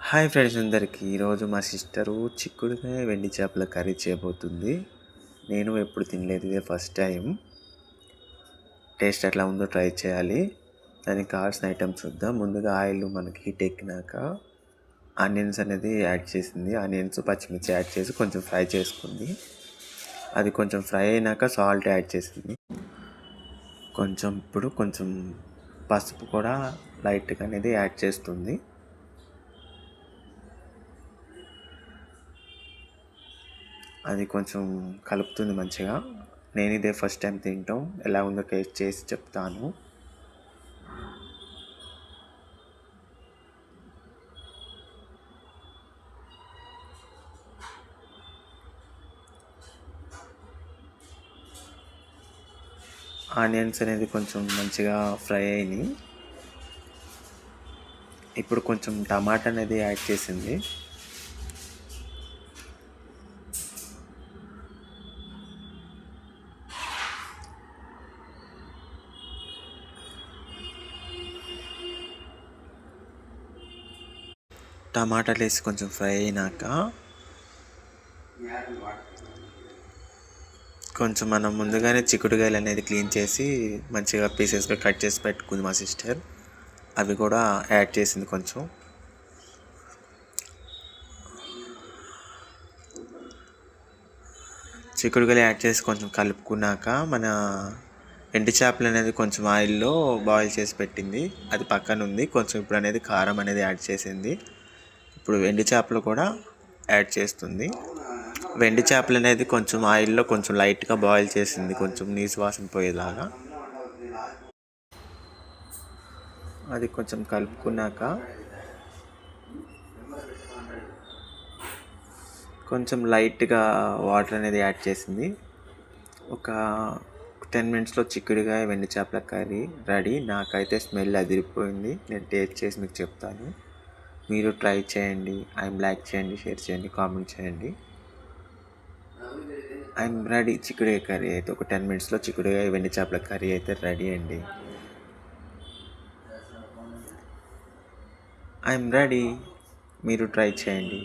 Hi friends అందరికీ. ఈరోజు మా సిస్టరు చిక్కుడుకాయ వెండి చేపల కర్రీ చేయబోతుంది. నేను ఎప్పుడు తినలేదు, ఇదే ఫస్ట్ టైం. టేస్ట్ ఎట్లా ఉందో ట్రై చేయాలి. దానికి కావాల్సిన ఐటమ్స్ చూద్దాం. ముందుగా ఆయిల్ మనకి హీట్ ఎక్కినాక ఆనియన్స్ అనేది యాడ్ చేసింది. ఆనియన్స్ పచ్చిమిర్చి యాడ్ చేసి కొంచెం ఫ్రై చేసుకుంది. అది కొంచెం ఫ్రై అయినాక సాల్ట్ యాడ్ చేసింది. ఇప్పుడు కొంచెం పసుపు కూడా లైట్గా అనేది యాడ్ చేస్తుంది. అది కొంచెం కలుపుతుంది మంచిగా. నేను ఇదే ఫస్ట్ టైం తింటాం, ఎలా ఉందో టేస్ట్ చేసి చెప్తాను. ఆనియన్స్ అనేది కొంచెం మంచిగా ఫ్రై అయినాయి. ఇప్పుడు కొంచెం టమాటా అనేది యాడ్ చేసింది. టమాటాలు వేసి కొంచెం ఫ్రై అయినాక కొంచెం మనం ముందుగానే చిక్కుడుకాయలు అనేది క్లీన్ చేసి మంచిగా పీసెస్గా కట్ చేసి పెట్టుకుంది మా సిస్టర్. అవి కూడా యాడ్ చేసింది. కొంచెం చిక్కుడుకాయలు యాడ్ చేసి కొంచెం కలుపుకున్నాక మన ఎండు చేపలు అనేది కొంచెం ఆయిల్లో బాయిల్ చేసి పెట్టింది, అది పక్కన ఉంది. కొంచెం ఇప్పుడు అనేది కారం అనేది యాడ్ చేసింది. ఇప్పుడు ఎండు చేపలు కూడా యాడ్ చేస్తుంది. వెండి చేపలు అనేది కొంచెం ఆయిల్లో కొంచెం లైట్గా బాయిల్ చేసింది, కొంచెం నీసు వాసన పోయేలాగా. అది కొంచెం కలుపుకున్నాక కొంచెం లైట్గా వాటర్ అనేది యాడ్ చేసింది. ఒక 10 మినిట్స్లో చిక్కుడుకాయ వెండి చేపల కర్రీ రెడీ. నాకైతే స్మెల్ అదిరిపోయింది. నేను టేస్ట్ చేసి మీకు చెప్తాను. మీరు ట్రై చేయండి. లైక్ చేయండి, షేర్ చేయండి, కామెంట్ చేయండి. రెడీ. చిక్కుడుకాయ కర్రీ అయితే ఒక 10 మినిట్స్లో చిక్కుడుకాయ వెండి చేపల కర్రీ అయితే రెడీ అండి. రెడీ. మీరు ట్రై చేయండి.